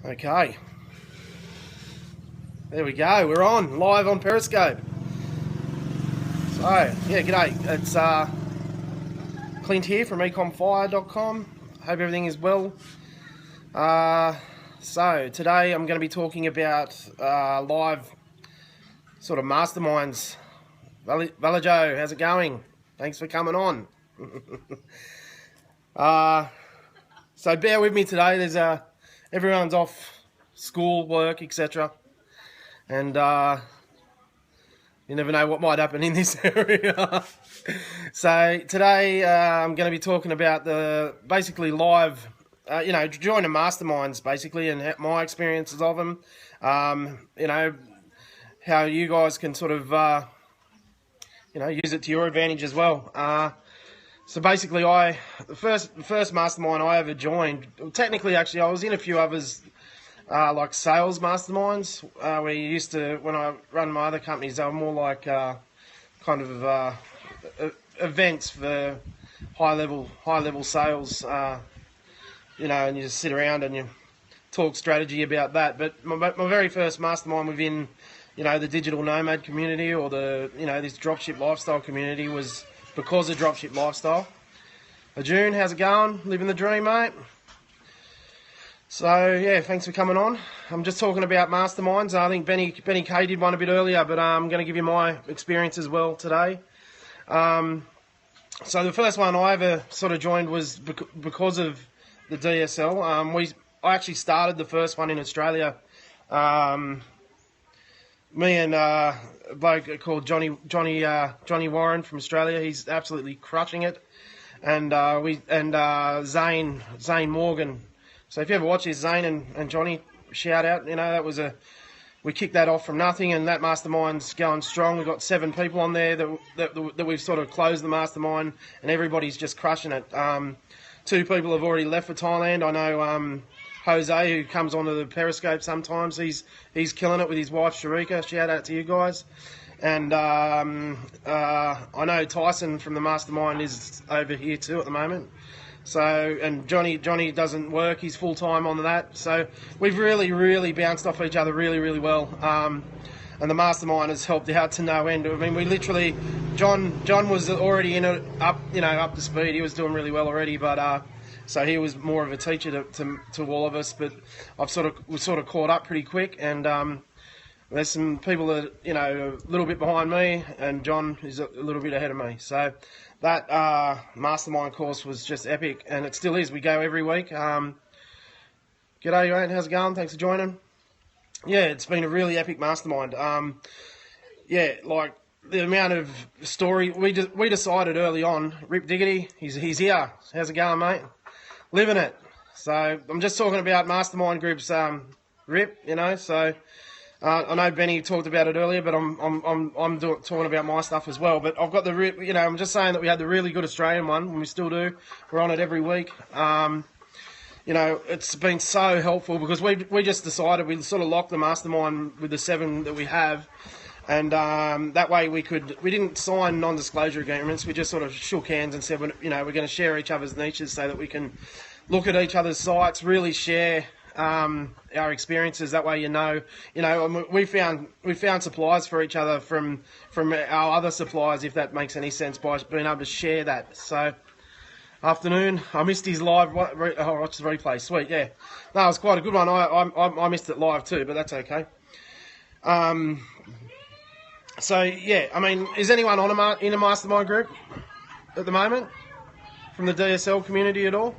Okay, there we go. We're on live on Periscope. So yeah, g'day. It's Clint here from EcomFire.com. Hope everything is well. So today I'm going to be talking about live sort of masterminds. Valajo, how's it going? Thanks for coming on. So bear with me today. There's everyone's off school, work, etc. And you never know what might happen in this area. So today I'm going to be talking about basically live, joining masterminds basically, and my experiences of them. How you guys can sort of use it to your advantage as well. So basically, the first mastermind I ever joined. Technically, actually, I was in a few others. Like sales masterminds, where you used to, when I run my other companies, they were more like kind of events for high level sales, and you just sit around and you talk strategy about that. But my very first mastermind within, the digital nomad community, or this dropship lifestyle community, was because of dropship lifestyle. June, how's it going? Living the dream, mate. So yeah, thanks for coming on. I'm just talking about masterminds. I think Benny K did one a bit earlier, but I'm going to give you my experience as well today. So the first one I ever sort of joined was because of the DSL. I actually started the first one in Australia. Me and a bloke called Johnny Warren from Australia. He's absolutely crushing it, and Zane Morgan. So if you ever watch this, Zane and Johnny, shout out. We kicked that off from nothing, and that mastermind's going strong. We've got 7 people on there that we've sort of closed the mastermind, and everybody's just crushing it. 2 people have already left for Thailand. I know Jose, who comes onto the Periscope sometimes. He's killing it with his wife Sharika. Shout out to you guys. And I know Tyson from the mastermind is over here too at the moment. So, and Johnny doesn't work, he's full-time on that. So we've really bounced off each other really well. And the mastermind has helped out to no end. I mean, we literally, John was already in it, up to speed. He was doing really well already, but so he was more of a teacher to all of us. But we've sort of caught up pretty quick, and there's some people that a little bit behind me, and John is a little bit ahead of me. So that mastermind course was just epic, and it still is. We go every week. G'day, mate. How's it going? Thanks for joining. Yeah, it's been a really epic mastermind. Like the amount of story we decided early on. Rip Diggity, he's here. How's it going, mate? Living it. So I'm just talking about mastermind groups. Rip, so. I know Benny talked about it earlier, but I'm talking about my stuff as well. But I've got I'm just saying that we had the really good Australian one, and we still do. We're on it every week. It's been so helpful because we just decided we sort of locked the mastermind with the 7 that we have, and that way we didn't sign non-disclosure agreements. We just sort of shook hands and said we're going to share each other's niches so that we can look at each other's sites, really share our experiences. That way, we found supplies for each other from our other suppliers, if that makes any sense, by being able to share that. So, afternoon, I missed his live. Watch the replay. Sweet, yeah. No, it was quite a good one. I missed it live too, but that's okay. So yeah, I mean, is anyone in a mastermind group at the moment from the DSL community at all?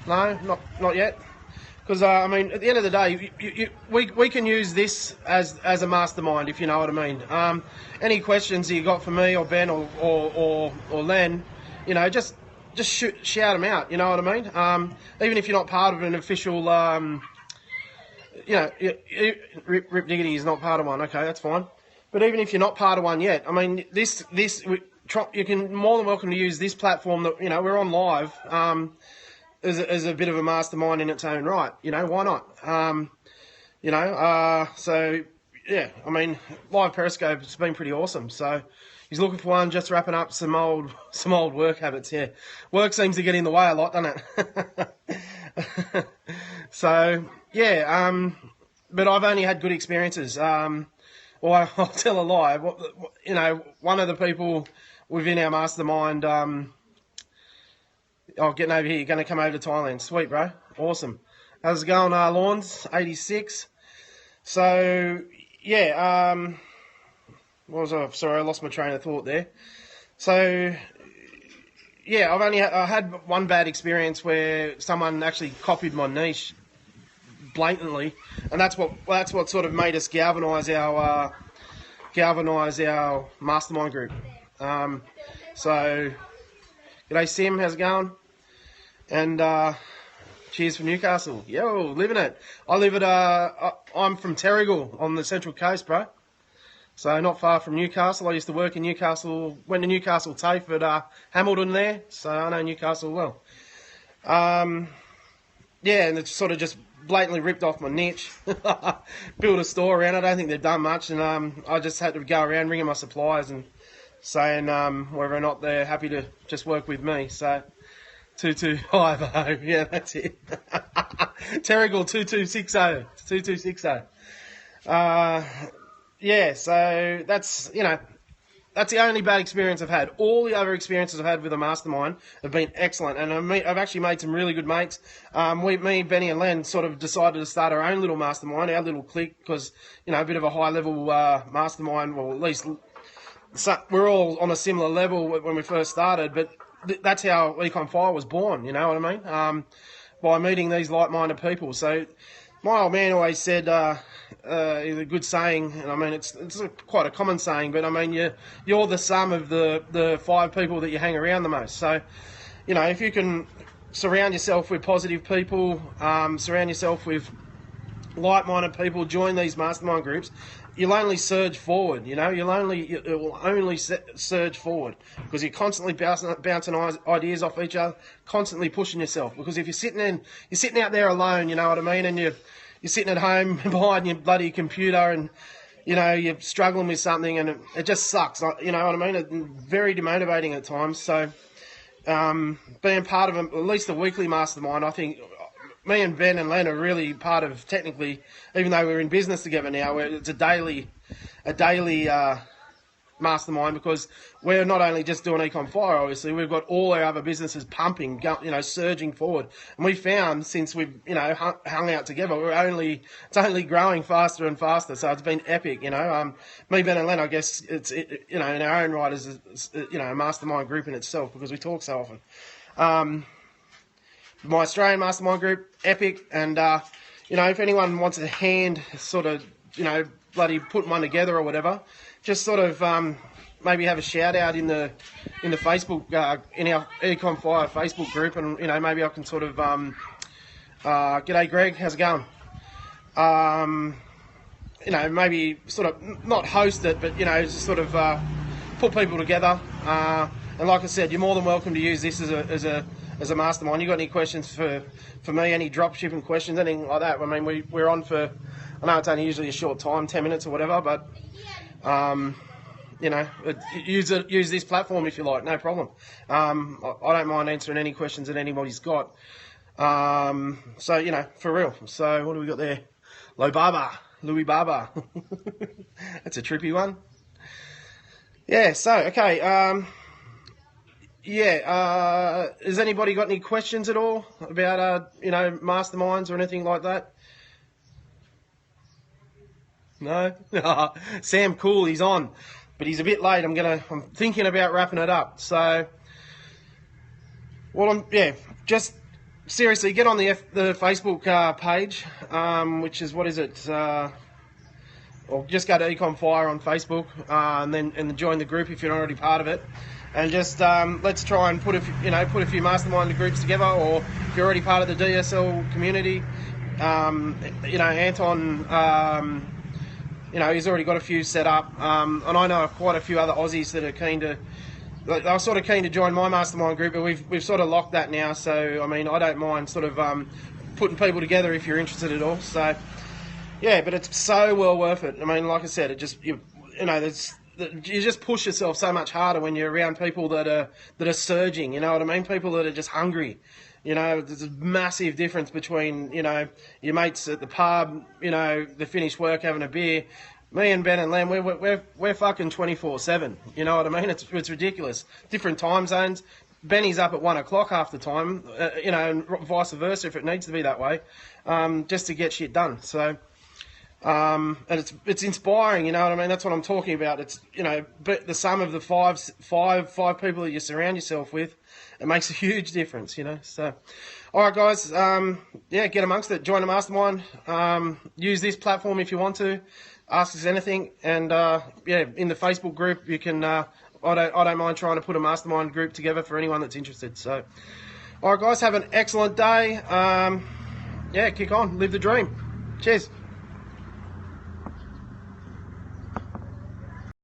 No, not yet. Because, at the end of the day, we can use this as a mastermind, if you know what I mean. Any questions that you got for me or Ben or Len, just shout them out, you know what I mean? Even if you're not part of an official, Rip Diggity is not part of one, okay, that's fine. But even if you're not part of one yet, I mean, you can more than welcome to use this platform that, we're on live, as a bit of a mastermind in its own right, why not? So yeah, I mean, live Periscope has been pretty awesome. So he's looking for one, just wrapping up some old work habits. Yeah, work seems to get in the way a lot, doesn't it? So yeah, but I've only had good experiences. Well, I'll tell a lie. You know, one of the people within our mastermind, getting over here, you're going to come over to Thailand. Sweet, bro. Awesome. How's it going, Lawns? 86. So, yeah, what was I? Sorry, I lost my train of thought there. So, yeah, I had one bad experience where someone actually copied my niche blatantly, and that's what sort of made us galvanise our mastermind group. So, g'day Sim, how's it going? And cheers from Newcastle. Yo, living it. I'm from Terrigal on the Central Coast, bro. So not far from Newcastle. I used to work in Newcastle, went to Newcastle TAFE at Hamilton there, so I know Newcastle well. Yeah, and it's sort of just blatantly ripped off my niche. Built a store around it. I don't think they've done much, and I just had to go around ringing my suppliers and saying whether or not they're happy to just work with me. So 2250, yeah, that's it. Terrigal 2260, 2260. Yeah, so that's, you know, that's the only bad experience I've had. All the other experiences I've had with a mastermind have been excellent, and I've actually made some really good mates. Me, Benny, and Len sort of decided to start our own little mastermind, our little clique, because, you know, a bit of a high-level mastermind, well, at least we're all on a similar level when we first started, but that's how EcomFire was born, you know what I mean? By meeting these like-minded people. So my old man always said, a good saying, and I mean it's quite a common saying, but I mean you're the sum of the 5 people that you hang around the most. So, you know, if you can surround yourself with positive people, surround yourself with like-minded people, join these mastermind groups, you'll only surge forward. You know, it will only surge forward because you're constantly bouncing ideas off each other, constantly pushing yourself. Because if you're sitting out there alone, you know what I mean, and you're sitting at home behind your bloody computer and, you know, you're struggling with something and it just sucks. You know what I mean? It's very demotivating at times. So being part of at least a weekly mastermind, I think me and Ben and Len are really part of, technically, even though we're in business together now, it's a daily mastermind, because we're not only just doing EcomFire, obviously, we've got all our other businesses pumping, you know, surging forward. And we found since we've, you know, hung out together, it's only growing faster and faster. So it's been epic, you know. Me, Ben and Len, I guess you know, in our own right is, you know, a mastermind group in itself, because we talk so often. My Australian mastermind group, epic. And, you know, if anyone wants a hand sort of, you know, bloody putting one together or whatever, just sort of maybe have a shout out in the Facebook, in our EcomFire Facebook group, and, you know, maybe I can sort of, g'day Greg, how's it going? You know, maybe sort of not host it, but, you know, just sort of put people together. And like I said, you're more than welcome to use this as a mastermind. You got any questions for me, any drop shipping questions, anything like that? I mean, we're on for, I know it's only usually a short time, 10 minutes or whatever, but you know, use this platform if you like, no problem. I don't mind answering any questions that anybody's got. So, you know, for real. So what do we got there? Louis Baba. That's a trippy one. Yeah, so, okay. Has anybody got any questions at all about, you know, masterminds or anything like that? No? Sam Cool, he's on, but he's a bit late. I'm thinking about wrapping it up. So, well, just seriously, get on the Facebook page, which is, what is it? Or just go to EcomFire on Facebook, and then join the group if you're not already part of it. And just let's try and put a few mastermind groups together, or if you're already part of the DSL community, you know, Anton, you know, he's already got a few set up, and I know quite a few other Aussies that are keen to. They're sort of keen to join my mastermind group, but we've sort of locked that now. So I mean, I don't mind sort of putting people together if you're interested at all. So yeah, but it's so well worth it. I mean, like I said, it just you know, you just push yourself so much harder when you're around people that are surging. You know what I mean? People that are just hungry. You know, there's a massive difference between, you know, your mates at the pub, you know, they finish work having a beer. Me and Ben and Len, we're fucking 24/7. You know what I mean? It's ridiculous. Different time zones. Benny's up at 1 o'clock half the time, you know, and vice versa if it needs to be that way, just to get shit done. So, and it's inspiring, you know what I mean? That's what I'm talking about. It's, you know, but the sum of the five people that you surround yourself with, it makes a huge difference, you know. So, all right, guys, yeah, get amongst it. Join the mastermind. Use this platform if you want to. Ask us anything, and yeah, in the Facebook group you can. I don't mind trying to put a mastermind group together for anyone that's interested. So, all right, guys, have an excellent day. Yeah, kick on, live the dream. Cheers.